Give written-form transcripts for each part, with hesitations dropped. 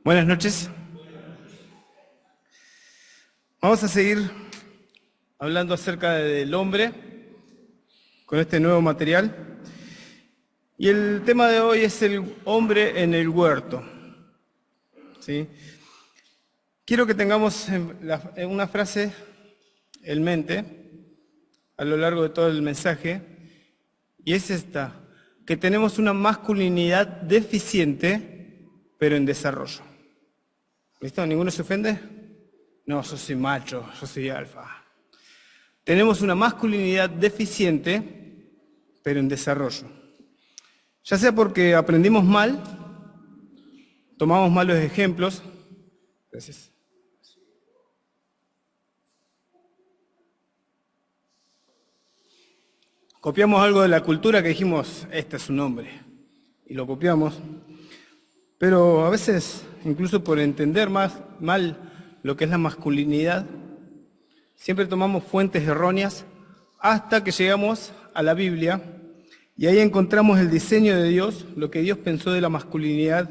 Buenas noches. Vamos a seguir hablando acerca del hombre con este nuevo material. Y el tema de hoy es el hombre en el huerto. ¿Sí? Quiero que tengamos una frase en mente a lo largo de todo el mensaje, y es esta: que tenemos una masculinidad deficiente, pero en desarrollo. ¿Listo? ¿Ninguno se ofende? No, yo soy macho, yo soy alfa. Tenemos una masculinidad deficiente, pero en desarrollo. Ya sea porque aprendimos mal, tomamos malos ejemplos. Gracias. Copiamos algo de la cultura que dijimos, este es un hombre, y lo copiamos. Pero a veces, incluso por entender mal lo que es la masculinidad, siempre tomamos fuentes erróneas hasta que llegamos a la Biblia y ahí encontramos el diseño de Dios, lo que Dios pensó de la masculinidad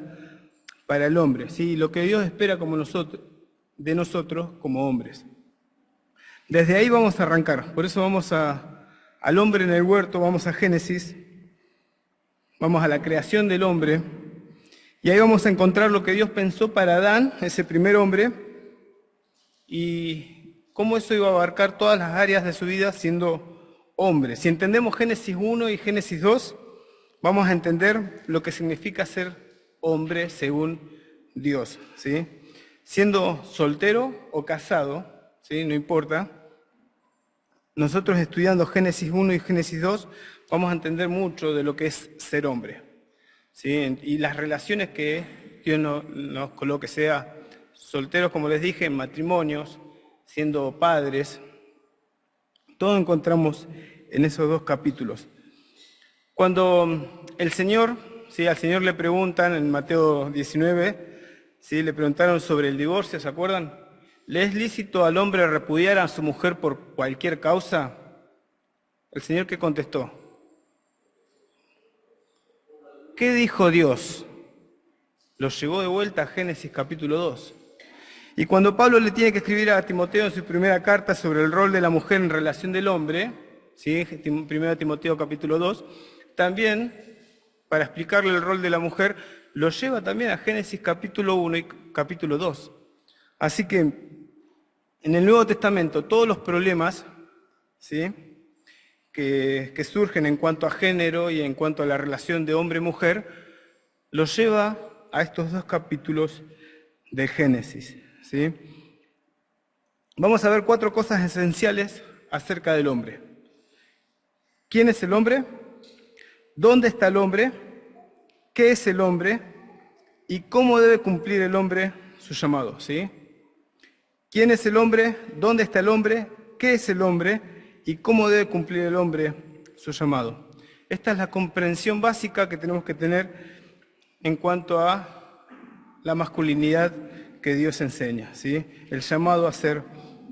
para el hombre, ¿sí? Lo que Dios espera de nosotros como hombres. Desde ahí vamos a arrancar, por eso vamos al hombre en el huerto, vamos a Génesis, vamos a la creación del hombre, y ahí vamos a encontrar lo que Dios pensó para Adán, ese primer hombre, y cómo eso iba a abarcar todas las áreas de su vida siendo hombre. Si entendemos Génesis 1 y Génesis 2, vamos a entender lo que significa ser hombre según Dios, ¿sí? Siendo soltero o casado, ¿sí? No importa. Nosotros estudiando Génesis 1 y Génesis 2 vamos a entender mucho de lo que es ser hombre, ¿sí? Y las relaciones que Dios nos coloque, sea solteros, como les dije, en matrimonios, siendo padres, todo encontramos en esos dos capítulos. Cuando el Señor, ¿sí? Al Señor le preguntan en Mateo 19, ¿sí? Le preguntaron sobre el divorcio, ¿se acuerdan? ¿Le es lícito al hombre repudiar a su mujer por cualquier causa? El Señor, ¿qué contestó? ¿Qué dijo Dios? Lo llevó de vuelta a Génesis capítulo 2. Y cuando Pablo le tiene que escribir a Timoteo en su primera carta sobre el rol de la mujer en relación del hombre, ¿sí? 1 Timoteo capítulo 2, también, para explicarle el rol de la mujer, lo lleva también a Génesis capítulo 1 y capítulo 2. Así que en el Nuevo Testamento todos los problemas, ¿sí? que surgen en cuanto a género y en cuanto a la relación de hombre-mujer, los lleva a estos dos capítulos de Génesis, ¿sí? Vamos a ver 4 cosas esenciales acerca del hombre. ¿Quién es el hombre? ¿Dónde está el hombre? ¿Qué es el hombre? ¿Y cómo debe cumplir el hombre su llamado? ¿Sí? ¿Quién es el hombre? ¿Dónde está el hombre? ¿Qué es el hombre? ¿Y cómo debe cumplir el hombre su llamado? Esta es la comprensión básica que tenemos que tener en cuanto a la masculinidad que Dios enseña, ¿sí? El llamado a ser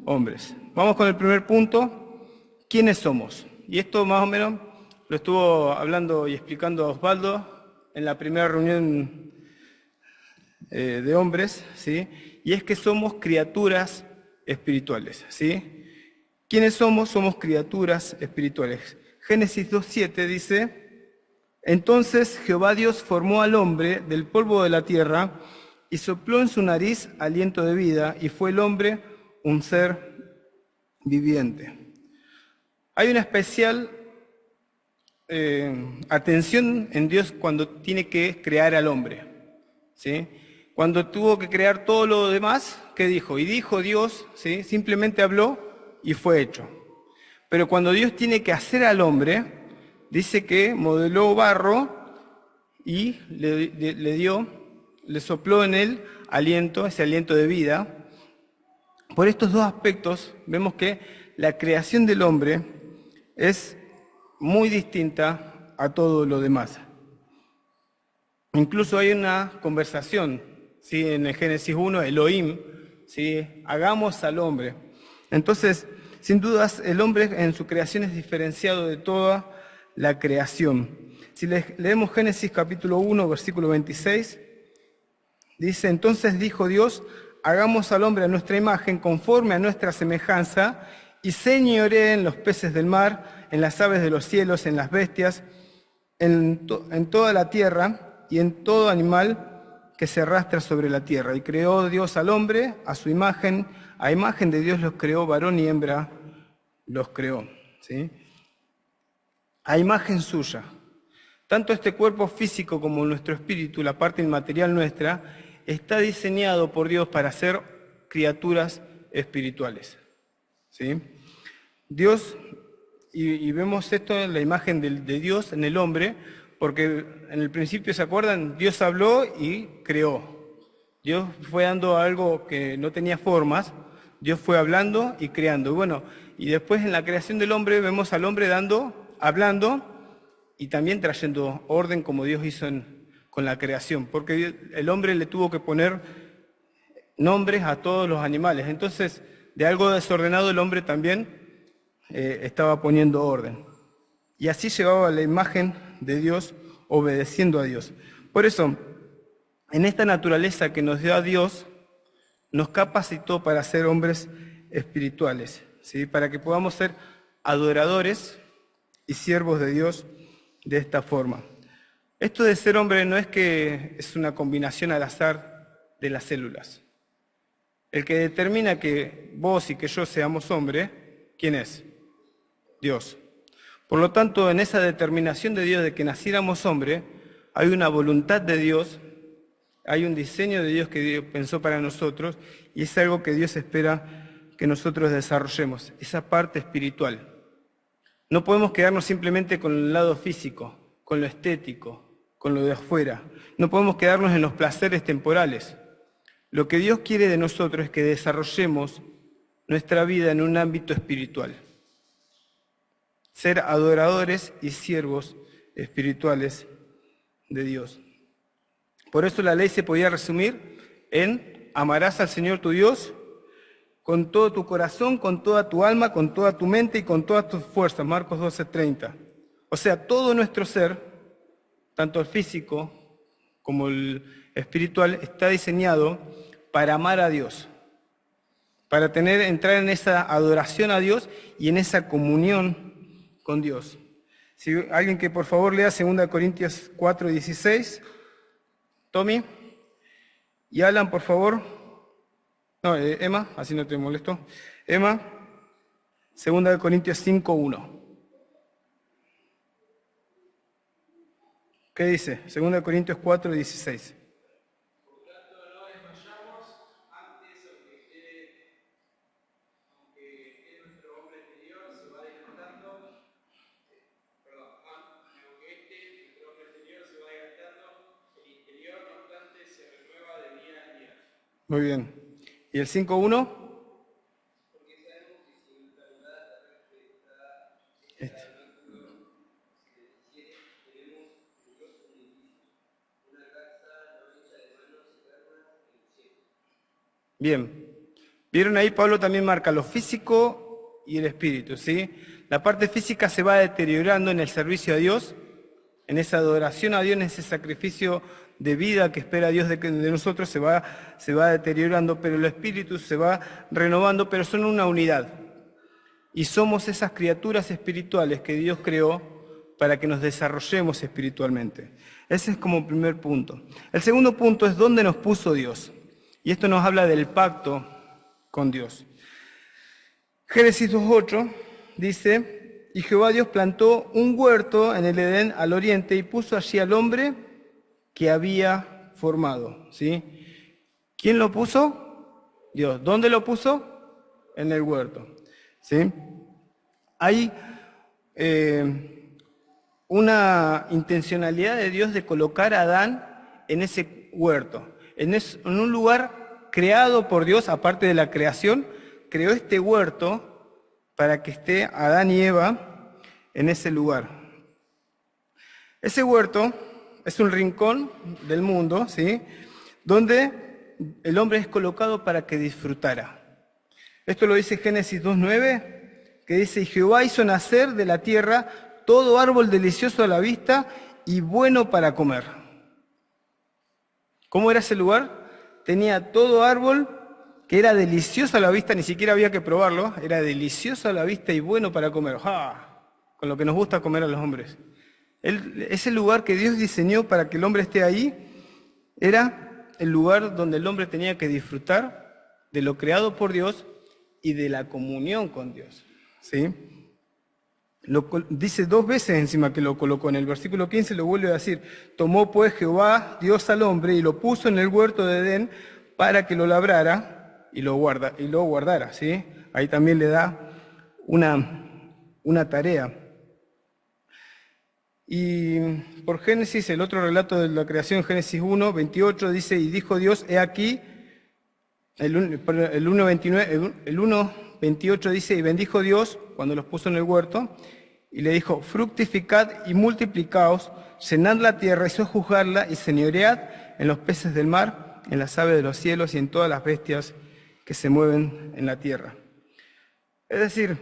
hombres. Vamos con el primer punto. ¿Quiénes somos? Y esto más o menos lo estuvo hablando y explicando Osvaldo en la primera reunión de hombres, ¿sí? Y es que somos criaturas espirituales, ¿sí? ¿Quiénes somos? Somos criaturas espirituales. Génesis 2:7 dice: entonces Jehová Dios formó al hombre del polvo de la tierra y sopló en su nariz aliento de vida, y fue el hombre un ser viviente. Hay una especial atención en Dios cuando tiene que crear al hombre, ¿sí? Cuando tuvo que crear todo lo demás, ¿qué dijo? Y dijo Dios, ¿sí? Simplemente habló y fue hecho. Pero cuando Dios tiene que hacer al hombre, dice que modeló barro y le sopló en él aliento, ese aliento de vida. Por estos dos aspectos vemos que la creación del hombre es muy distinta a todo lo demás. Incluso hay una conversación, ¿sí? En el Génesis 1, Elohim, ¿sí? Hagamos al hombre. Entonces, sin dudas, el hombre en su creación es diferenciado de toda la creación. Si leemos Génesis capítulo 1, versículo 26, Dice, entonces dijo Dios, hagamos al hombre a nuestra imagen, conforme a nuestra semejanza, y señoree en los peces del mar, en las aves de los cielos, en las bestias, en toda la tierra y en todo animal que se arrastra sobre la tierra. Y creó Dios al hombre a su imagen, a imagen de Dios los creó, varón y hembra los creó. ¿Sí? A imagen suya. Tanto este cuerpo físico como nuestro espíritu, la parte inmaterial nuestra, está diseñado por Dios para ser criaturas espirituales. ¿Sí? Dios, y vemos esto en la imagen de Dios en el hombre, porque en el principio, ¿se acuerdan? Dios habló y creó. Dios fue dando algo que no tenía formas, Dios fue hablando y creando. Bueno, y después en la creación del hombre vemos al hombre hablando y también trayendo orden como Dios hizo con la creación, porque el hombre le tuvo que poner nombres a todos los animales. Entonces, de algo desordenado el hombre también estaba poniendo orden. Y así llevaba la imagen de Dios obedeciendo a Dios. Por eso, en esta naturaleza que nos dio a Dios, nos capacitó para ser hombres espirituales, ¿sí? Para que podamos ser adoradores y siervos de Dios de esta forma. Esto de ser hombre no es que es una combinación al azar de las células. El que determina que vos y que yo seamos hombres, ¿quién es? Dios. Por lo tanto, en esa determinación de Dios de que naciéramos hombre, hay una voluntad de Dios, hay un diseño de Dios que Dios pensó para nosotros, y es algo que Dios espera que nosotros desarrollemos, esa parte espiritual. No podemos quedarnos simplemente con el lado físico, con lo estético, con lo de afuera. No podemos quedarnos en los placeres temporales. Lo que Dios quiere de nosotros es que desarrollemos nuestra vida en un ámbito espiritual. Ser adoradores y siervos espirituales de Dios. Por eso la ley se podía resumir en amarás al Señor tu Dios con todo tu corazón, con toda tu alma, con toda tu mente y con todas tus fuerzas. Marcos 12:30. O sea, todo nuestro ser, tanto el físico como el espiritual, está diseñado para amar a Dios, para entrar en esa adoración a Dios y en esa comunión con Dios. Si alguien que por favor lea 2 Corintios 4:16. Tommy. Y Alan, por favor. No, Emma, así no te molesto. Emma, 2 Corintios 5:1. ¿Qué dice? 2 Corintios 4:16. Muy bien. ¿Y el 5:1? Este. Bien. ¿Vieron ahí? Pablo también marca lo físico y el espíritu, ¿sí? La parte física se va deteriorando en el servicio a Dios, en esa adoración a Dios, en ese sacrificio de vida que espera Dios de nosotros, se va deteriorando, pero el espíritu se va renovando, pero son una unidad. Y somos esas criaturas espirituales que Dios creó para que nos desarrollemos espiritualmente. Ese es como primer punto. El segundo punto es dónde nos puso Dios. Y esto nos habla del pacto con Dios. Génesis 2:8 dice, y Jehová Dios plantó un huerto en el Edén al oriente y puso allí al hombre que había formado. ¿Sí? ¿Quién lo puso? Dios. ¿Dónde lo puso? En el huerto. ¿Sí? Hay una intencionalidad de Dios de colocar a Adán en ese huerto, en un lugar creado por Dios, aparte de la creación, creó este huerto para que esté Adán y Eva en ese lugar. Ese huerto es un rincón del mundo, ¿sí? Donde el hombre es colocado para que disfrutara. Esto lo dice Génesis 2:9, que dice, y Jehová hizo nacer de la tierra todo árbol delicioso a la vista y bueno para comer. ¿Cómo era ese lugar? tenía todo árbol que era delicioso a la vista, ni siquiera había que probarlo, era delicioso a la vista y bueno para comer. ¡Ah! Con lo que nos gusta comer a los hombres. Ese lugar que Dios diseñó para que el hombre esté ahí, era el lugar donde el hombre tenía que disfrutar de lo creado por Dios y de la comunión con Dios. ¿Sí? Dice 2 veces encima que lo colocó. En el versículo 15 lo vuelve a decir: tomó pues Jehová Dios al hombre y lo puso en el huerto de Edén para que lo labrara y lo guardara. ¿Sí? Ahí también le da una tarea. Y por Génesis, el otro relato de la creación, Génesis 1, 28, dice: y dijo Dios, he aquí, el 1, 28 dice: y bendijo Dios cuando los puso en el huerto, y le dijo: fructificad y multiplicaos, llenad la tierra y sojuzgadla, y señoread en los peces del mar, en las aves de los cielos y en todas las bestias que se mueven en la tierra. Es decir,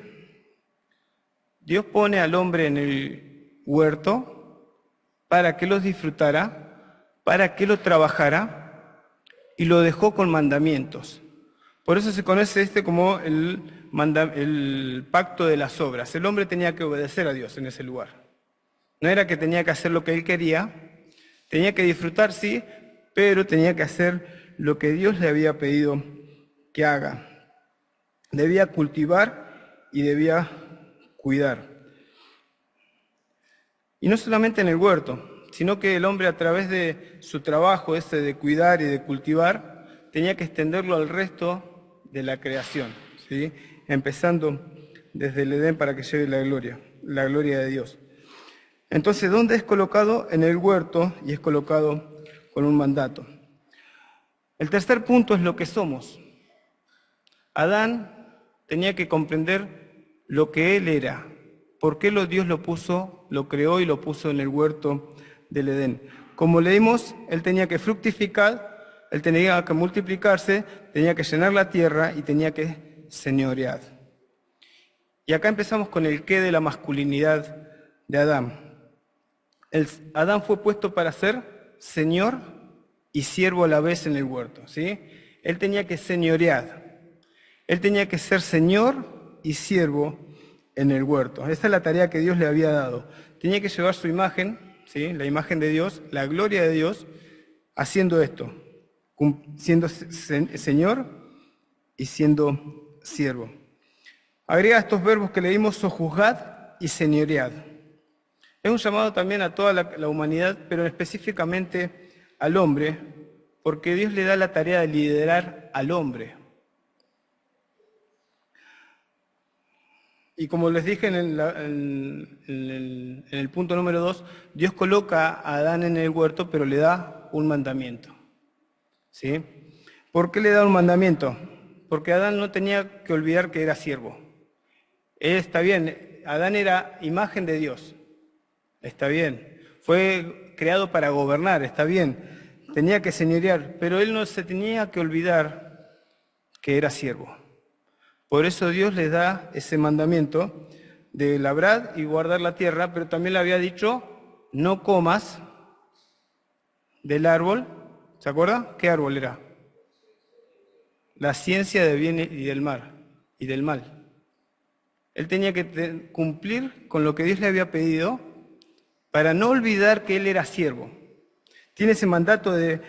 Dios pone al hombre en el huerto para que los disfrutara, para que lo trabajara, y lo dejó con mandamientos. Por eso se conoce como el pacto de las obras. El hombre tenía que obedecer a Dios en ese lugar. No era que tenía que hacer lo que él quería, tenía que disfrutar, sí, pero tenía que hacer lo que Dios le había pedido que haga. Debía cultivar y debía cuidar. Y no solamente en el huerto, sino que el hombre, a través de su trabajo ese de cuidar y de cultivar, tenía que extenderlo al resto de la creación, ¿sí? Empezando desde el Edén para que llegue la gloria de Dios. Entonces, ¿dónde es colocado? En el huerto, y es colocado con un mandato. El tercer punto es lo que somos. Adán tenía que comprender lo que él era. ¿Por qué Dios lo creó y lo puso en el huerto del Edén? Como leímos, él tenía que fructificar, él tenía que multiplicarse, tenía que llenar la tierra y tenía que señorear. Y acá empezamos con el qué de la masculinidad de Adán. Adán fue puesto para ser señor y siervo a la vez en el huerto, ¿sí? Él tenía que señorear. Él tenía que ser señor y siervo en el huerto. Esa es la tarea que Dios le había dado. Tenía que llevar su imagen, ¿sí? La imagen de Dios, la gloria de Dios, haciendo esto, siendo señor y siendo siervo. Agrega estos verbos que leímos: sojuzgad y señoread. Es un llamado también a toda la humanidad, pero específicamente al hombre, porque Dios le da la tarea de liderar al hombre. Y como les dije en el punto número 2, Dios coloca a Adán en el huerto, pero le da un mandamiento. ¿Sí? ¿Por qué le da un mandamiento? Porque Adán no tenía que olvidar que era siervo. Está bien, Adán era imagen de Dios. Está bien. Fue creado para gobernar, está bien. Tenía que señorear, pero él no se tenía que olvidar que era siervo. Por eso Dios les da ese mandamiento de labrar y guardar la tierra, pero también le había dicho: no comas del árbol. ¿Se acuerda? ¿Qué árbol era? La ciencia del bien y del mal. Él tenía que cumplir con lo que Dios le había pedido para no olvidar que él era siervo. Tiene ese mandato de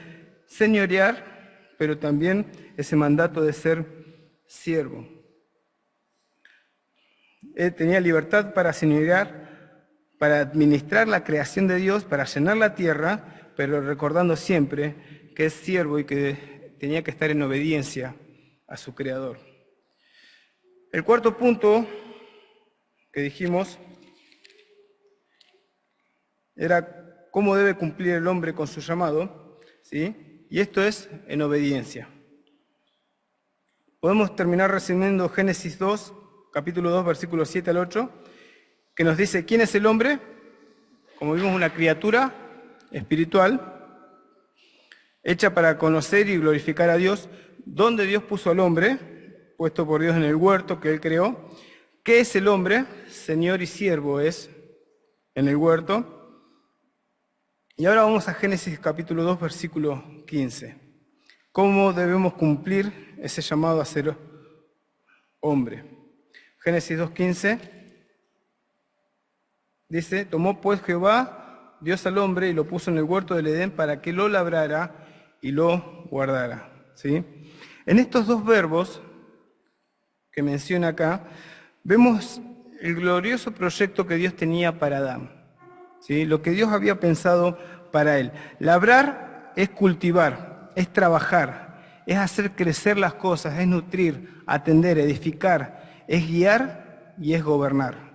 señorear, pero también ese mandato de ser siervo. Él tenía libertad para señorear, para administrar la creación de Dios, para llenar la tierra, pero recordando siempre que es siervo y que tenía que estar en obediencia a su Creador. El cuarto punto que dijimos era cómo debe cumplir el hombre con su llamado, ¿sí? Y esto es en obediencia. Podemos terminar resumiendo Génesis 2, capítulo 2, versículos 7 al 8, que nos dice: ¿quién es el hombre? Como vimos, una criatura espiritual, hecha para conocer y glorificar a Dios. ¿Dónde Dios puso al hombre? Puesto por Dios en el huerto que Él creó. ¿Qué es el hombre? Señor y siervo es en el huerto. Y ahora vamos a Génesis capítulo 2, versículo 15. ¿Cómo debemos cumplir ese llamado a ser hombre? Génesis 2:15 dice: tomó pues Jehová, Dios al hombre, y lo puso en el huerto del Edén para que lo labrara y lo guardara. ¿Sí? En estos dos verbos que menciona acá, vemos el glorioso proyecto que Dios tenía para Adán. ¿Sí? Lo que Dios había pensado para él. Labrar es cultivar, es trabajar, es hacer crecer las cosas, es nutrir, atender, edificar, es guiar y es gobernar.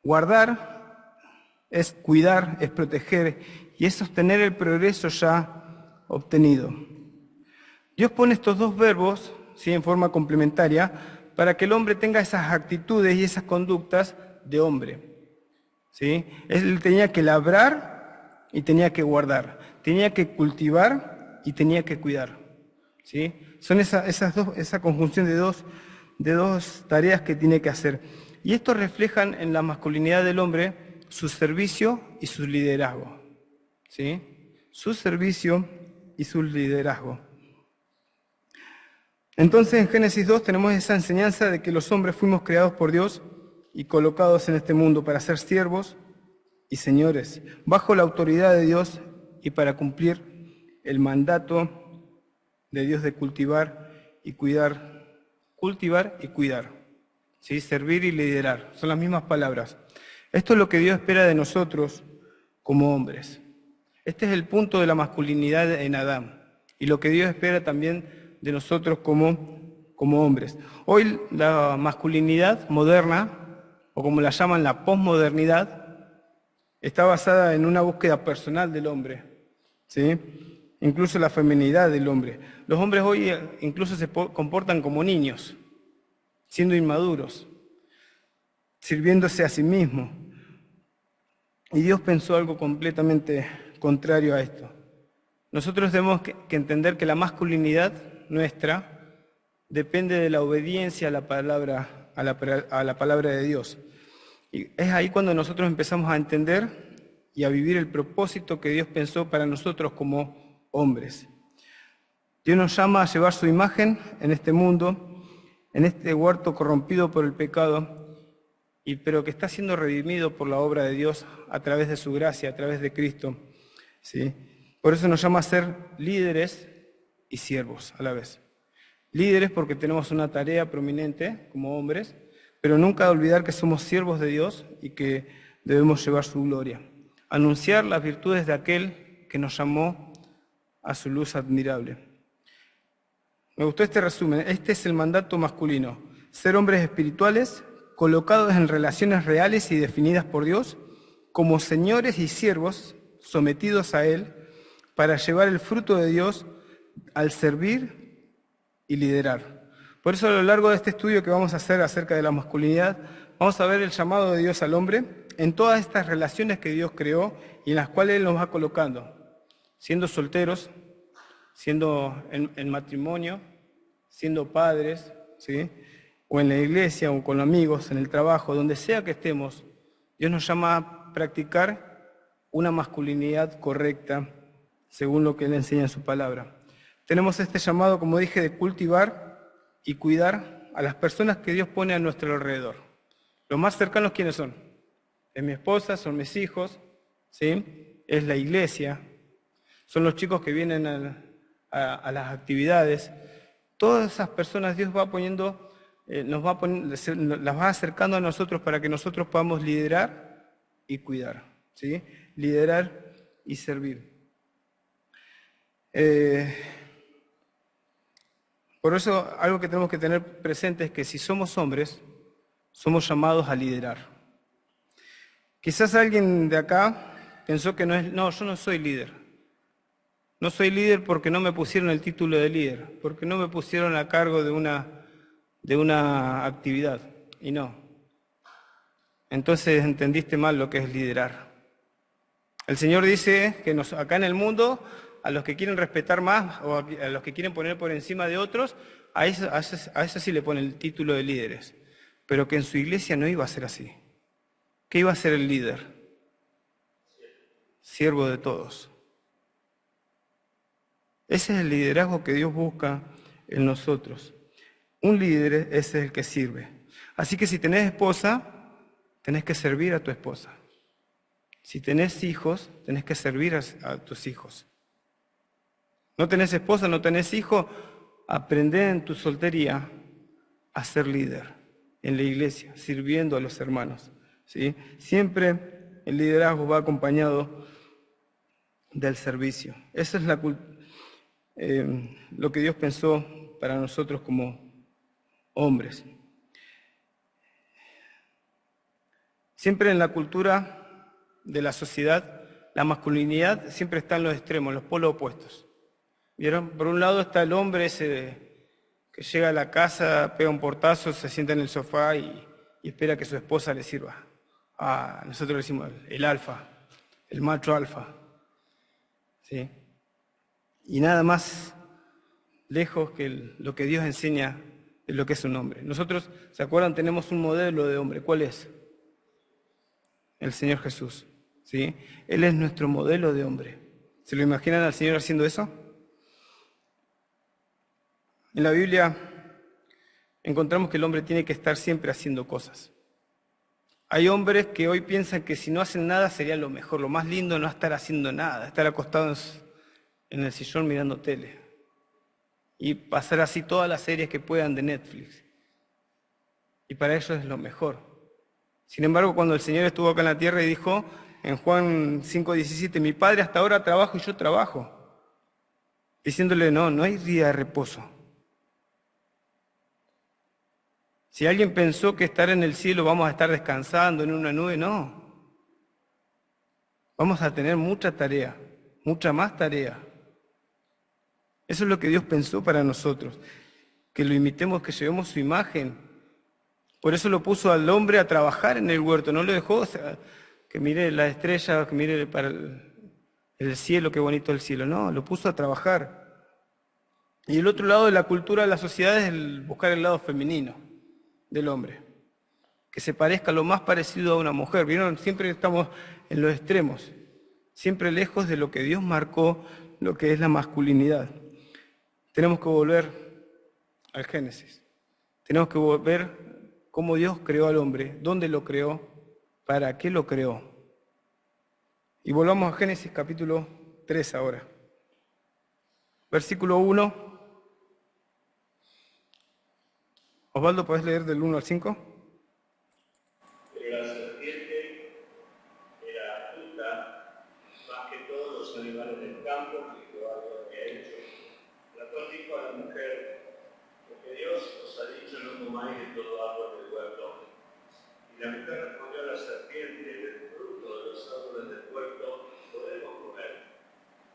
Guardar es cuidar, es proteger y es sostener el progreso ya obtenido. Dios pone estos dos verbos, ¿sí?, en forma complementaria para que el hombre tenga esas actitudes y esas conductas de hombre. ¿Sí? Él tenía que labrar y tenía que guardar, tenía que cultivar y tenía que cuidar. ¿Sí? Son esa conjunción de dos tareas que tiene que hacer. Y esto reflejan en la masculinidad del hombre su servicio y su liderazgo. ¿Sí? Su servicio y su liderazgo. Entonces en Génesis 2 tenemos esa enseñanza de que los hombres fuimos creados por Dios y colocados en este mundo para ser siervos y señores, bajo la autoridad de Dios y para cumplir el mandato de Dios de cultivar y cuidar. ¿Sí? Servir y liderar, son las mismas palabras. Esto es lo que Dios espera de nosotros como hombres. Este es el punto de la masculinidad en Adán y lo que Dios espera también de nosotros como hombres. Hoy la masculinidad moderna, o como la llaman la posmodernidad, está basada en una búsqueda personal del hombre, ¿sí? Incluso la feminidad del hombre. Los hombres hoy incluso se comportan como niños, siendo inmaduros, sirviéndose a sí mismos. Y Dios pensó algo completamente contrario a esto. Nosotros tenemos que entender que la masculinidad nuestra depende de la obediencia a la palabra de Dios. Y es ahí cuando nosotros empezamos a entender y a vivir el propósito que Dios pensó para nosotros como hombres. Dios nos llama a llevar su imagen en este mundo, en este huerto corrompido por el pecado, pero que está siendo redimido por la obra de Dios a través de su gracia, a través de Cristo. ¿Sí? Por eso nos llama a ser líderes y siervos a la vez. Líderes porque tenemos una tarea prominente como hombres, pero nunca olvidar que somos siervos de Dios y que debemos llevar su gloria. Anunciar las virtudes de aquel que nos llamó a su luz admirable. Me gustó este resumen. Este es el mandato masculino. Ser hombres espirituales, colocados en relaciones reales y definidas por Dios, como señores y siervos sometidos a Él, para llevar el fruto de Dios al servir y liderar. Por eso a lo largo de este estudio que vamos a hacer acerca de la masculinidad, vamos a ver el llamado de Dios al hombre en todas estas relaciones que Dios creó y en las cuales Él nos va colocando, siendo solteros, siendo en matrimonio, siendo padres, ¿sí?, o en la iglesia, o con amigos, en el trabajo, donde sea que estemos. Dios nos llama a practicar una masculinidad correcta, según lo que Él enseña en su palabra. Tenemos este llamado, como dije, de cultivar y cuidar a las personas que Dios pone a nuestro alrededor. Los más cercanos, ¿quiénes son? Es mi esposa, son mis hijos, ¿sí?, es la iglesia, son los chicos que vienen a las actividades. Todas esas personas Dios va poniendo, las va acercando a nosotros para que nosotros podamos liderar y cuidar, ¿sí? Liderar y servir. Por eso algo que tenemos que tener presente es que si somos hombres, somos llamados a liderar. Quizás alguien de acá pensó que no, yo no soy líder. No soy líder porque no me pusieron el título de líder, porque no me pusieron a cargo de una actividad. Y no. Entonces entendiste mal lo que es liderar. El Señor dice que acá en el mundo, a los que quieren respetar más o a los que quieren poner por encima de otros, a eso sí le pone el título de líderes. Pero que en su iglesia no iba a ser así. ¿Qué iba a ser el líder? Siervo de todos. Ese es el liderazgo que Dios busca en nosotros. Un líder es el que sirve. Así que si tenés esposa, tenés que servir a tu esposa. Si tenés hijos, tenés que servir a tus hijos. No tenés esposa, no tenés hijo, aprende en tu soltería a ser líder en la iglesia, sirviendo a los hermanos, ¿sí? Siempre el liderazgo va acompañado del servicio. Eso es lo que Dios pensó para nosotros como hombres. Siempre en la cultura de la sociedad, la masculinidad siempre está en los extremos, los polos opuestos. ¿Vieron? Por un lado está el hombre ese que llega a la casa, pega un portazo, se sienta en el sofá y espera que su esposa le sirva. Nosotros le decimos el alfa, el macho alfa. ¿Sí? Y nada más lejos que lo que Dios enseña de lo que es un hombre. Nosotros, ¿se acuerdan? Tenemos un modelo de hombre. ¿Cuál es? El Señor Jesús. ¿Sí? Él es nuestro modelo de hombre. ¿Se lo imaginan al Señor haciendo eso? En la Biblia encontramos que el hombre tiene que estar siempre haciendo cosas. Hay hombres que hoy piensan que si no hacen nada sería lo mejor, lo más lindo no estar haciendo nada, estar acostados en el sillón mirando tele y pasar así todas las series que puedan de Netflix. Y para ellos es lo mejor. Sin embargo, cuando el Señor estuvo acá en la tierra y dijo en Juan 5:17, mi Padre hasta ahora trabajo y yo trabajo, diciéndole no hay día de reposo. Si alguien pensó que estar en el cielo vamos a estar descansando en una nube, no. Vamos a tener mucha tarea, mucha más tarea. Eso es lo que Dios pensó para nosotros, que lo imitemos, que llevemos su imagen. Por eso lo puso al hombre a trabajar en el huerto, no lo dejó que mire las estrellas, que mire para el cielo, qué bonito el cielo. No, lo puso a trabajar. Y el otro lado de la cultura de la sociedad es buscar el lado femenino del hombre, que se parezca lo más parecido a una mujer. ¿Vieron? Siempre estamos en los extremos, siempre lejos de lo que Dios marcó, lo que es la masculinidad. Tenemos que volver al Génesis. Tenemos que volver cómo Dios creó al hombre, dónde lo creó, para qué lo creó. Y volvamos a Génesis capítulo 3 ahora. Versículo 1. Osvaldo, ¿podés leer del 1 al 5? Pero la serpiente era astuta, más que todos los animales del campo que Jehová había hecho, la cual dijo a la mujer, porque Dios os ha dicho no comáis de todo árbol del huerto. Y la mujer respondió a la serpiente, del fruto de los árboles del huerto podemos comer,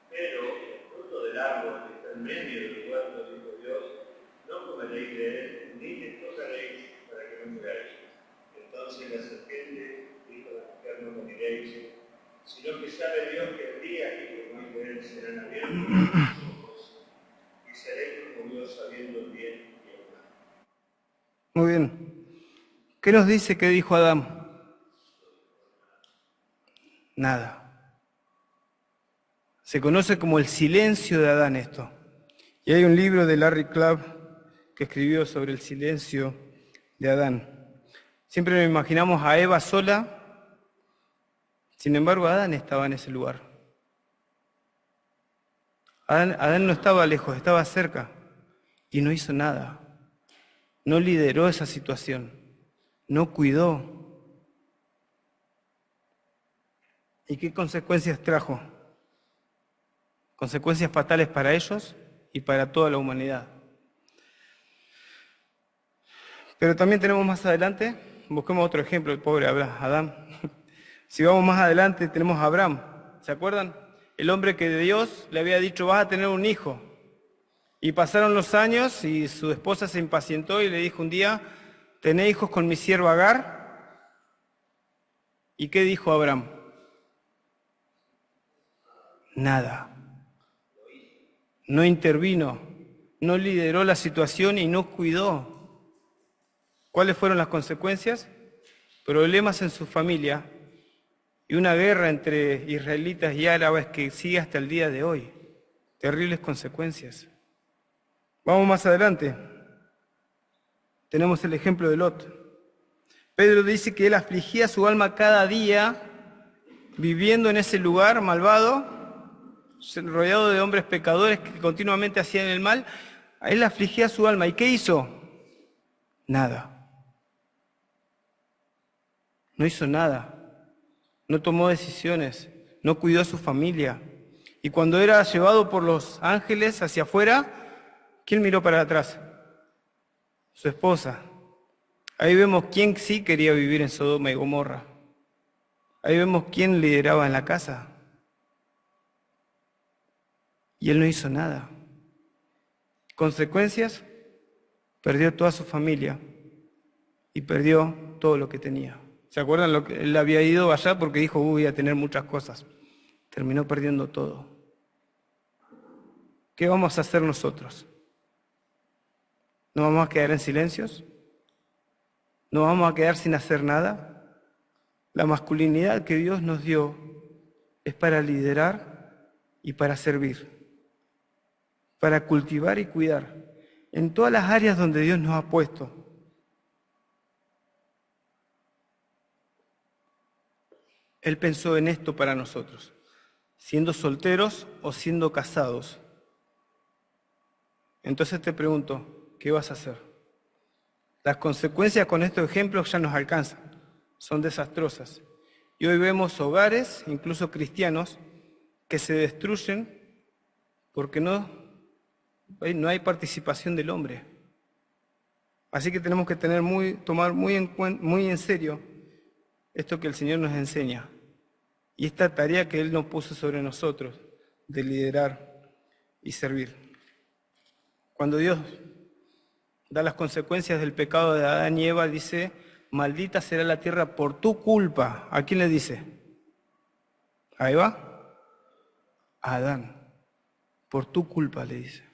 pero el fruto del árbol que está en medio del huerto, dijo Dios, no comeréis de él, ni le tocaréis para que no muráis. Entonces la serpiente dijo a la mujer, no moriréis, sino que sabe Dios que el día que comáis de él serán abiertos los ojos, y seréis como Dios sabiendo el bien y el mal. Muy bien. ¿Qué nos dice que dijo Adán? Nada. Se conoce como el silencio de Adán esto. Y hay un libro de Larry Clough que escribió sobre el silencio de Adán. Siempre nos imaginamos a Eva sola, sin embargo Adán estaba en ese lugar. Adán no estaba lejos, estaba cerca y no hizo nada. No lideró esa situación, no cuidó. ¿Y qué consecuencias trajo? Consecuencias fatales para ellos y para toda la humanidad. Pero también tenemos más adelante, busquemos otro ejemplo, el pobre Adán. Si vamos más adelante, tenemos a Abraham. ¿Se acuerdan? El hombre que Dios le había dicho, vas a tener un hijo. Y pasaron los años y su esposa se impacientó y le dijo un día, ¿tenés hijos con mi sierva Agar? ¿Y qué dijo Abraham? Nada. No intervino, no lideró la situación y no cuidó. ¿Cuáles fueron las consecuencias? Problemas en su familia y una guerra entre israelitas y árabes que sigue hasta el día de hoy. terribles consecuencias. Vamos más adelante. Tenemos el ejemplo de Lot. Pedro dice que él afligía su alma cada día, viviendo en ese lugar malvado, rodeado de hombres pecadores que continuamente hacían el mal. A él afligía su alma. ¿Y qué hizo? Nada. No hizo nada. No tomó decisiones. No cuidó a su familia. Y cuando era llevado por los ángeles hacia afuera, ¿quién miró para atrás? Su esposa. Ahí vemos quién sí quería vivir en Sodoma y Gomorra. Ahí vemos quién lideraba en la casa. Y él no hizo nada. Consecuencias, perdió toda su familia y perdió todo lo que tenía. ¿Se acuerdan lo que él había ido allá porque dijo, voy a tener muchas cosas? Terminó perdiendo todo. ¿Qué vamos a hacer nosotros? ¿No vamos a quedar en silencios? ¿No vamos a quedar sin hacer nada? La masculinidad que Dios nos dio es para liderar y para servir, para cultivar y cuidar en todas las áreas donde Dios nos ha puesto. Él pensó en esto para nosotros, siendo solteros o siendo casados. Entonces te pregunto, ¿qué vas a hacer? Las consecuencias con estos ejemplos ya nos alcanzan, son desastrosas. Y hoy vemos hogares, incluso cristianos, que se destruyen porque no hay participación del hombre. Así que tenemos que tomar muy en serio esto que el Señor nos enseña y esta tarea que Él nos puso sobre nosotros de liderar y servir. Cuando Dios da las consecuencias del pecado de Adán y Eva, dice, maldita será la tierra por tu culpa. ¿A quién le dice? ¿A Eva? A Adán. Por tu culpa le dice.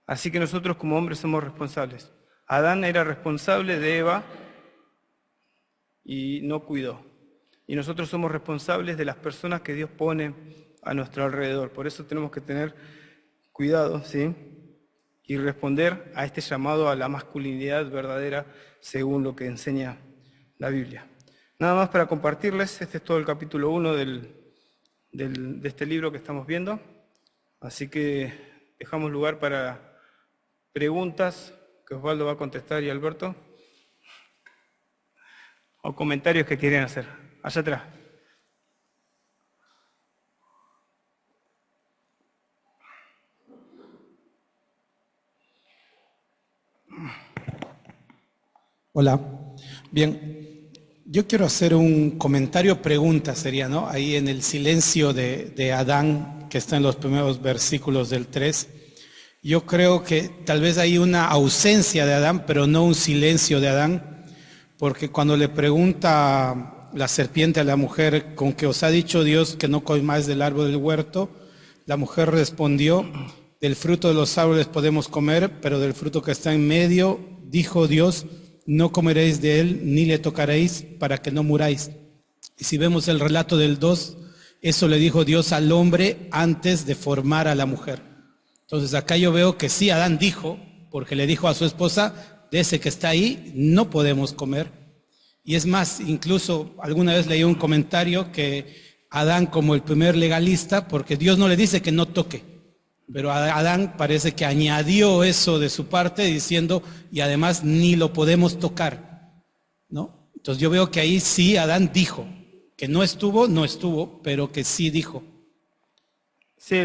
Así que nosotros como hombres somos responsables. Adán era responsable de Eva y no cuidó. Y nosotros somos responsables de las personas que Dios pone a nuestro alrededor. Por eso tenemos que tener cuidado, ¿sí? Y responder a este llamado a la masculinidad verdadera según lo que enseña la Biblia. Nada más para compartirles, este es todo el capítulo 1 de este libro que estamos viendo. Así que dejamos lugar para preguntas que Osvaldo va a contestar y Alberto, o comentarios que quieran hacer. Allá atrás. Hola. Bien, yo quiero hacer un comentario, pregunta sería, ¿no? Ahí en el silencio de Adán, que está en los primeros versículos del 3. Yo creo que tal vez hay una ausencia de Adán, pero no un silencio de Adán, porque cuando le pregunta la serpiente a la mujer, ¿con qué os ha dicho Dios que no comáis del árbol del huerto? La mujer respondió, del fruto de los árboles podemos comer, pero del fruto que está en medio, dijo Dios, no comeréis de él, ni le tocaréis, para que no muráis. Y si vemos el relato del 2, eso le dijo Dios al hombre antes de formar a la mujer. Entonces acá yo veo que sí, Adán dijo, porque le dijo a su esposa, de ese que está ahí, no podemos comer. Y es más, incluso alguna vez leí un comentario que Adán como el primer legalista, porque Dios no le dice que no toque, pero Adán parece que añadió eso de su parte diciendo, y además ni lo podemos tocar, ¿no? Entonces yo veo que ahí sí Adán dijo, que no estuvo, pero que sí dijo. Sí,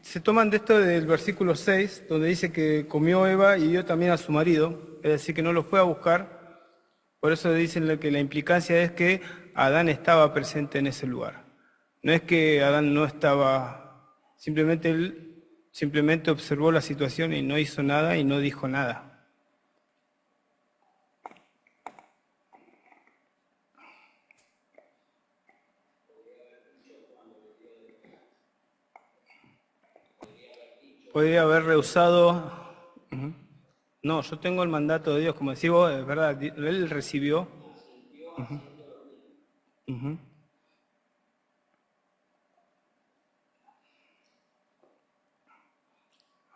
se toman de esto del versículo 6, donde dice que comió Eva y dio también a su marido, es decir, que no lo fue a buscar. Por eso dicen que la implicancia es que Adán estaba presente en ese lugar. No es que Adán no estaba, simplemente observó la situación y no hizo nada y no dijo nada. Podría haber rehusado. No, yo tengo el mandato de Dios, como decís vos, es verdad, él recibió.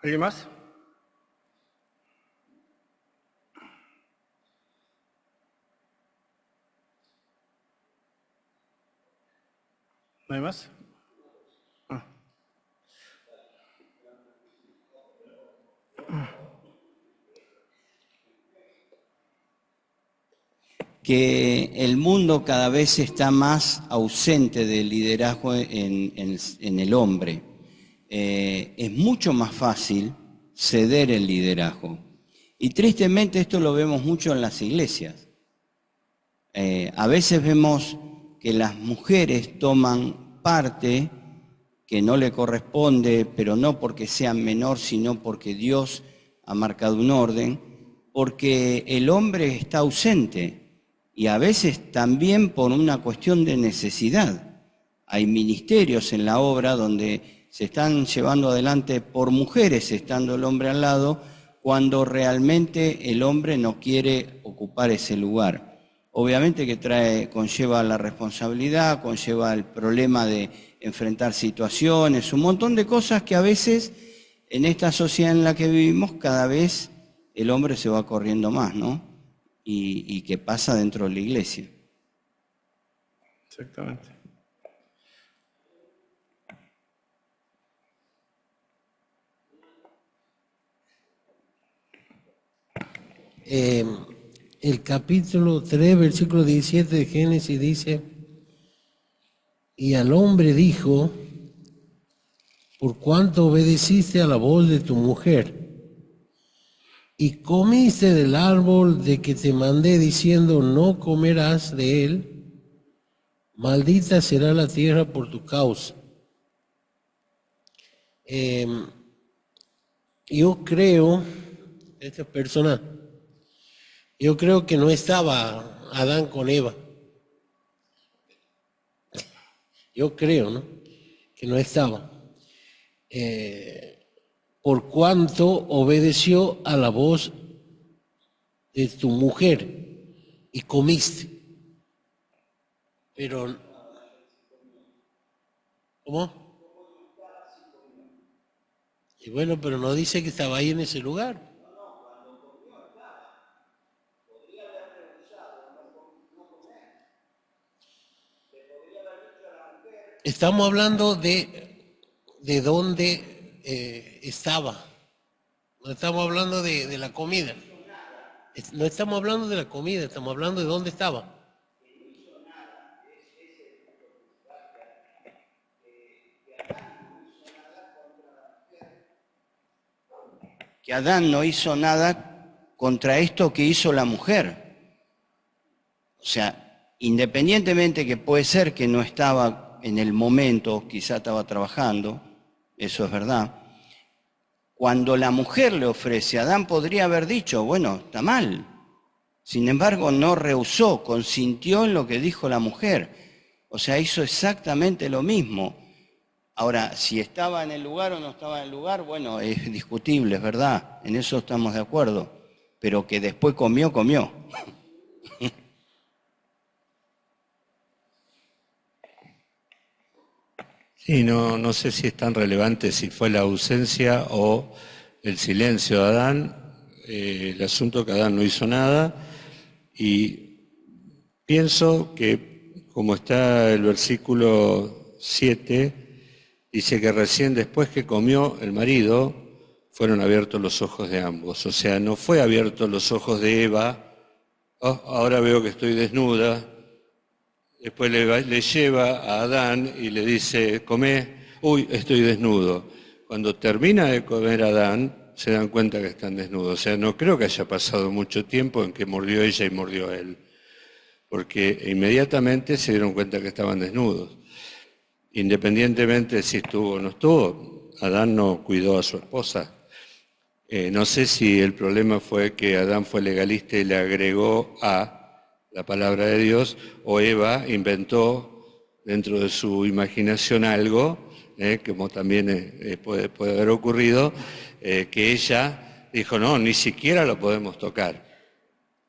¿Alguien más? ¿No hay más? Que el mundo cada vez está más ausente del liderazgo en el hombre. Es mucho más fácil ceder el liderazgo. Y tristemente esto lo vemos mucho en las iglesias. A veces vemos que las mujeres toman parte que no le corresponde, pero no porque sean menor, sino porque Dios ha marcado un orden, porque el hombre está ausente. Y a veces también por una cuestión de necesidad. Hay ministerios en la obra donde se están llevando adelante por mujeres, estando el hombre al lado, cuando realmente el hombre no quiere ocupar ese lugar. Obviamente que conlleva la responsabilidad, conlleva el problema de enfrentar situaciones, un montón de cosas que a veces en esta sociedad en la que vivimos cada vez el hombre se va corriendo más, ¿no? Y que pasa dentro de la iglesia. Exactamente. El capítulo 3, versículo 17 de Génesis dice, y al hombre dijo, por cuanto obedeciste a la voz de tu mujer, y comiste del árbol de que te mandé diciendo, no comerás de él, maldita será la tierra por tu causa. Yo creo, esta persona, yo creo que no estaba Adán con Eva. Yo creo, ¿no? Que no estaba. Por cuanto obedeció a la voz de tu mujer y comiste. Pero, ¿cómo? Y bueno, pero no dice que estaba ahí en ese lugar. Estamos hablando de dónde estaba. No estamos hablando de la comida. No estamos hablando de la comida, estamos hablando de dónde estaba. Que Adán no hizo nada contra esto que hizo la mujer. O sea, independientemente que puede ser que no estaba en el momento, quizá estaba trabajando, eso es verdad. Cuando la mujer le ofrece, Adán podría haber dicho, bueno, está mal. Sin embargo, no rehusó, consintió en lo que dijo la mujer. O sea, hizo exactamente lo mismo. Ahora, si estaba en el lugar o no estaba en el lugar, bueno, es discutible, es verdad, en eso estamos de acuerdo, pero que después comió, comió. Sí, no sé si es tan relevante si fue la ausencia o el silencio de Adán, el asunto que Adán no hizo nada, y pienso que, como está el versículo 7, dice que recién después que comió el marido, fueron abiertos los ojos de ambos. O sea, no fue abiertos los ojos de Eva, oh, ahora veo que estoy desnuda. Después le lleva a Adán y le dice, comé, uy, estoy desnudo. Cuando termina de comer Adán, se dan cuenta que están desnudos. O sea, no creo que haya pasado mucho tiempo en que mordió ella y mordió él, porque inmediatamente se dieron cuenta que estaban desnudos. Independientemente de si estuvo o no estuvo, Adán no cuidó a su esposa. No sé si el problema fue que Adán fue legalista y le agregó a la palabra de Dios, o Eva inventó dentro de su imaginación algo, como también puede haber ocurrido, que ella dijo, no, ni siquiera lo podemos tocar.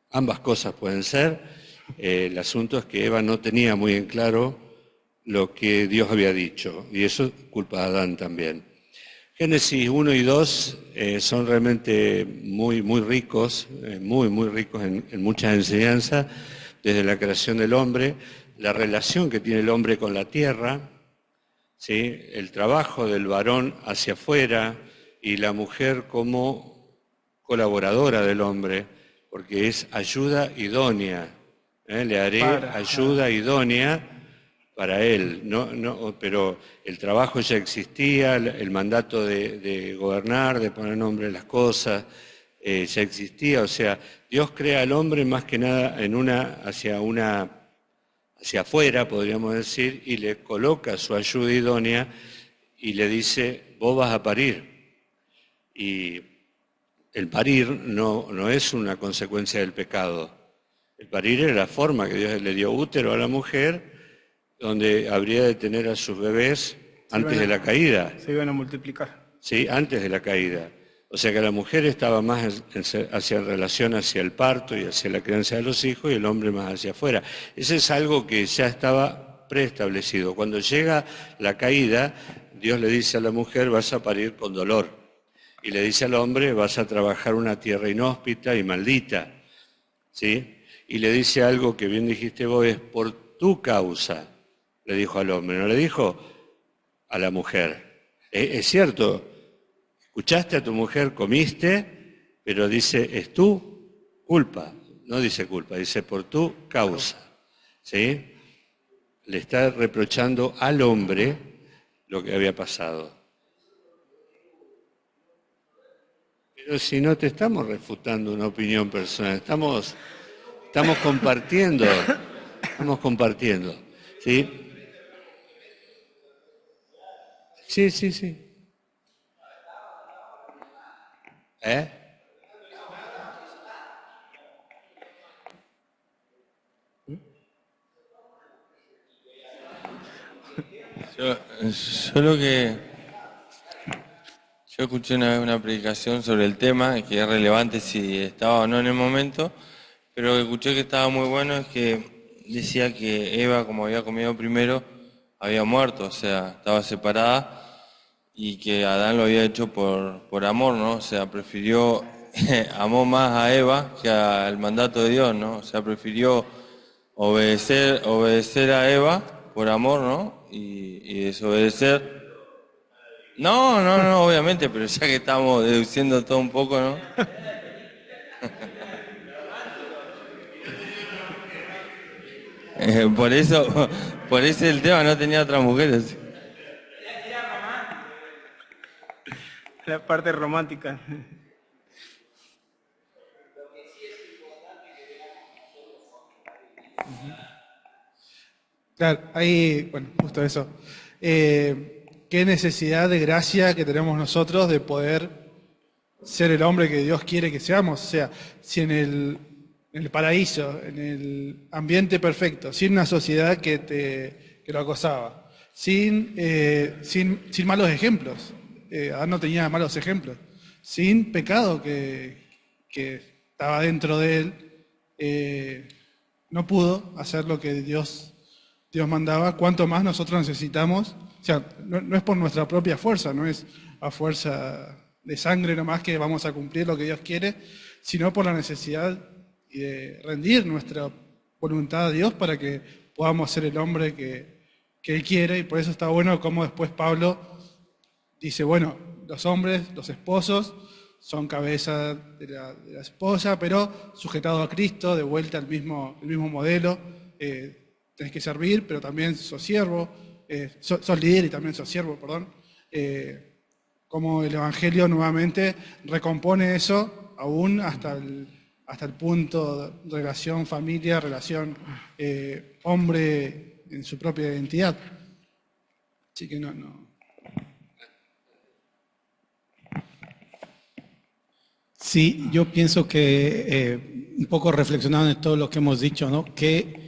Ambas cosas pueden ser. El asunto es que Eva no tenía muy en claro lo que Dios había dicho, y eso es culpa de Adán también. Génesis 1 y 2 son realmente muy, muy ricos, muy ricos en muchas enseñanzas, desde la creación del hombre, la relación que tiene el hombre con la tierra, ¿sí? El trabajo del varón hacia afuera y la mujer como colaboradora del hombre, porque es ayuda idónea. Le haré ayuda idónea para él, pero el trabajo ya existía, el mandato de gobernar, de poner nombre a las cosas, ya existía. O sea, Dios crea al hombre más que nada hacia afuera, podríamos decir, y le coloca su ayuda idónea y le dice, vos vas a parir. Y el parir no es una consecuencia del pecado. El parir es la forma que Dios le dio útero a la mujer, donde habría de tener a sus bebés antes de la caída. Se iban a multiplicar. Sí, antes de la caída. O sea que la mujer estaba más en relación hacia el parto y hacia la crianza de los hijos y el hombre más hacia afuera. Eso es algo que ya estaba preestablecido. Cuando llega la caída, Dios le dice a la mujer, vas a parir con dolor. Y le dice al hombre, vas a trabajar una tierra inhóspita y maldita. ¿Sí? Y le dice algo que bien dijiste vos, es por tu causa. Le dijo al hombre, no le dijo a la mujer. Es cierto, escuchaste a tu mujer, comiste, pero dice, es tu culpa. No dice culpa, dice por tu causa. ¿Sí? Le está reprochando al hombre lo que había pasado. Pero si no te estamos refutando una opinión personal, estamos compartiendo, ¿sí? Sí. Yo escuché una vez una predicación sobre el tema, que es relevante si estaba o no en el momento, pero lo que escuché que estaba muy bueno es que decía que Eva, como había comido primero, había muerto, o sea, estaba separada, y que Adán lo había hecho por amor, ¿no? O sea, amó más a Eva que al mandato de Dios, ¿no? O sea, prefirió obedecer a Eva por amor, ¿no? Y desobedecer. No, obviamente, pero ya que estamos deduciendo todo un poco, ¿no? Por eso el tema no tenía otras mujeres. La parte romántica. Claro, ahí, bueno, justo eso. Qué necesidad de gracia que tenemos nosotros de poder ser el hombre que Dios quiere que seamos. O sea, si en el paraíso, en el ambiente perfecto, sin una sociedad que lo acosaba, sin malos ejemplos, Adán no tenía malos ejemplos, sin pecado que estaba dentro de él, no pudo hacer lo que Dios mandaba. Cuánto más nosotros necesitamos. O sea, no es por nuestra propia fuerza, no es a fuerza de sangre nomás que vamos a cumplir lo que Dios quiere, sino por la necesidad de rendir nuestra voluntad a Dios para que podamos ser el hombre que Él quiere. Y por eso está bueno como después Pablo dice, bueno, los hombres, los esposos, son cabeza de la esposa, pero sujetados a Cristo, de vuelta al mismo modelo. Tenés que servir, pero también sos siervo, sos líder y también sos siervo, perdón. Como el Evangelio nuevamente recompone eso, aún hasta el punto de relación familia, relación hombre en su propia identidad. Así que no. Sí, yo pienso que un poco reflexionando en todo lo que hemos dicho, ¿no? Que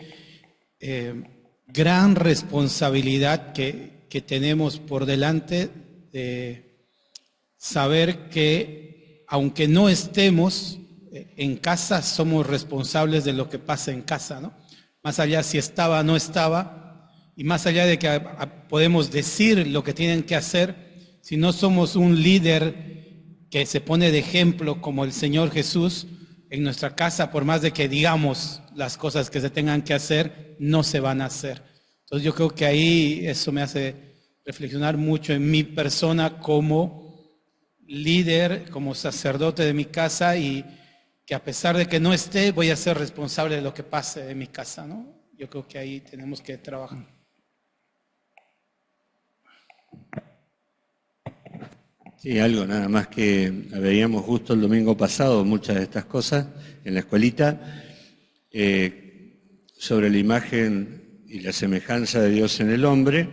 gran responsabilidad que tenemos por delante de saber que aunque no estemos en casa, somos responsables de lo que pasa en casa, ¿no? Más allá si estaba o no estaba, y más allá de que podemos decir lo que tienen que hacer, si no somos un líder que se pone de ejemplo como el Señor Jesús en nuestra casa, por más de que digamos las cosas que se tengan que hacer, no se van a hacer. Entonces yo creo que ahí eso me hace reflexionar mucho en mi persona como líder, como sacerdote de mi casa, y que a pesar de que no esté, voy a ser responsable de lo que pase en mi casa, ¿no? Yo creo que ahí tenemos que trabajar. Sí, algo nada más que veíamos justo el domingo pasado muchas de estas cosas en la escuelita, sobre la imagen y la semejanza de Dios en el hombre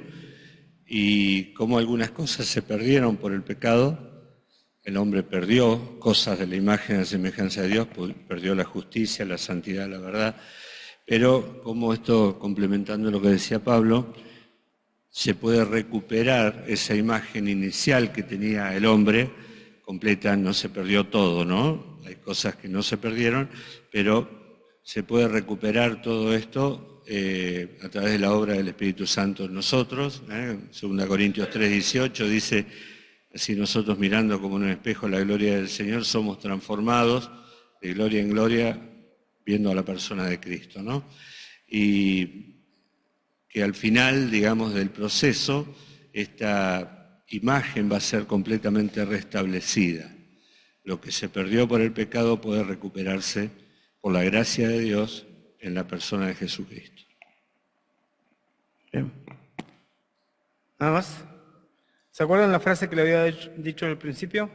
y cómo algunas cosas se perdieron por el pecado. El hombre perdió cosas de la imagen y la semejanza de Dios, perdió la justicia, la santidad, la verdad, pero como esto, complementando lo que decía Pablo, se puede recuperar esa imagen inicial que tenía el hombre, completa, no se perdió todo, ¿no? Hay cosas que no se perdieron, pero se puede recuperar todo esto a través de la obra del Espíritu Santo en nosotros. 2 Corintios 3:18 dice, así nosotros mirando como en un espejo la gloria del Señor, somos transformados de gloria en gloria viendo a la persona de Cristo, ¿no? Y que al final, digamos, del proceso, esta imagen va a ser completamente restablecida. Lo que se perdió por el pecado puede recuperarse por la gracia de Dios en la persona de Jesucristo. Bien. ¿Nada más? ¿Se acuerdan la frase que le había dicho al principio?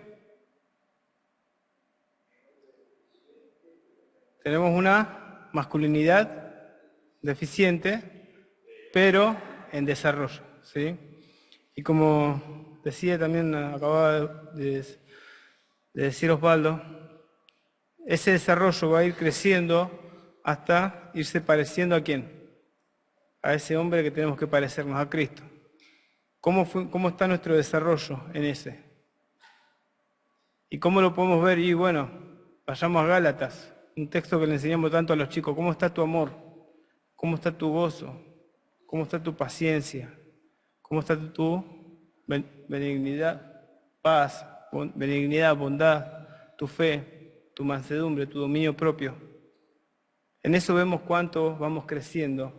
Tenemos una masculinidad deficiente, pero en desarrollo, ¿sí? Y como decía también, acababa de decir Osvaldo, ese desarrollo va a ir creciendo hasta irse pareciendo ¿a quién? A ese hombre que tenemos que parecernos, a Cristo. ¿Cómo está nuestro desarrollo en ese? ¿Y cómo lo podemos ver? Y bueno, vayamos a Gálatas, un texto que le enseñamos tanto a los chicos. ¿Cómo está tu amor? ¿Cómo está tu gozo? ¿Cómo está tu paciencia? ¿Cómo está tu benignidad, paz, benignidad, bondad, tu fe, tu mansedumbre, tu dominio propio? En eso vemos cuánto vamos creciendo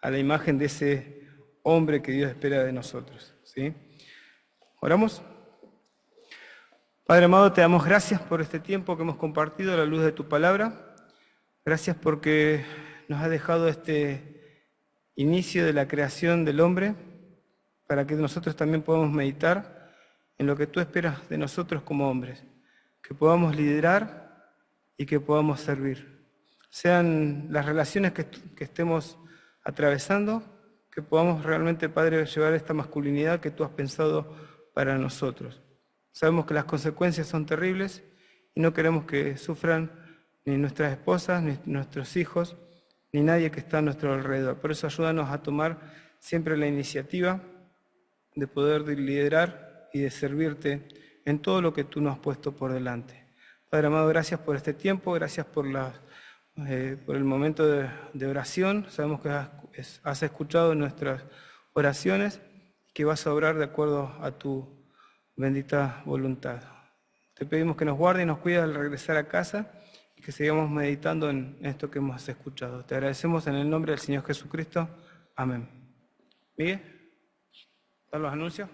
a la imagen de ese hombre que Dios espera de nosotros, ¿sí? ¿Oramos? Padre amado, te damos gracias por este tiempo que hemos compartido a la luz de tu palabra. Gracias porque nos has dejado este inicio de la creación del hombre para que nosotros también podamos meditar en lo que tú esperas de nosotros como hombres, que podamos liderar y que podamos servir. Sean las relaciones que estemos atravesando, que podamos realmente, Padre, llevar esta masculinidad que tú has pensado para nosotros. Sabemos que las consecuencias son terribles y no queremos que sufran ni nuestras esposas, ni nuestros hijos, ni nadie que está a nuestro alrededor. Por eso ayúdanos a tomar siempre la iniciativa de poder liderar y de servirte en todo lo que tú nos has puesto por delante. Padre amado, gracias por este tiempo, gracias por el momento de oración. Sabemos que has escuchado nuestras oraciones y que vas a obrar de acuerdo a tu bendita voluntad. Te pedimos que nos guarde y nos cuide al regresar a casa y que sigamos meditando en esto que hemos escuchado. Te agradecemos en el nombre del Señor Jesucristo. Amén. Miguel, ¿están los anuncios?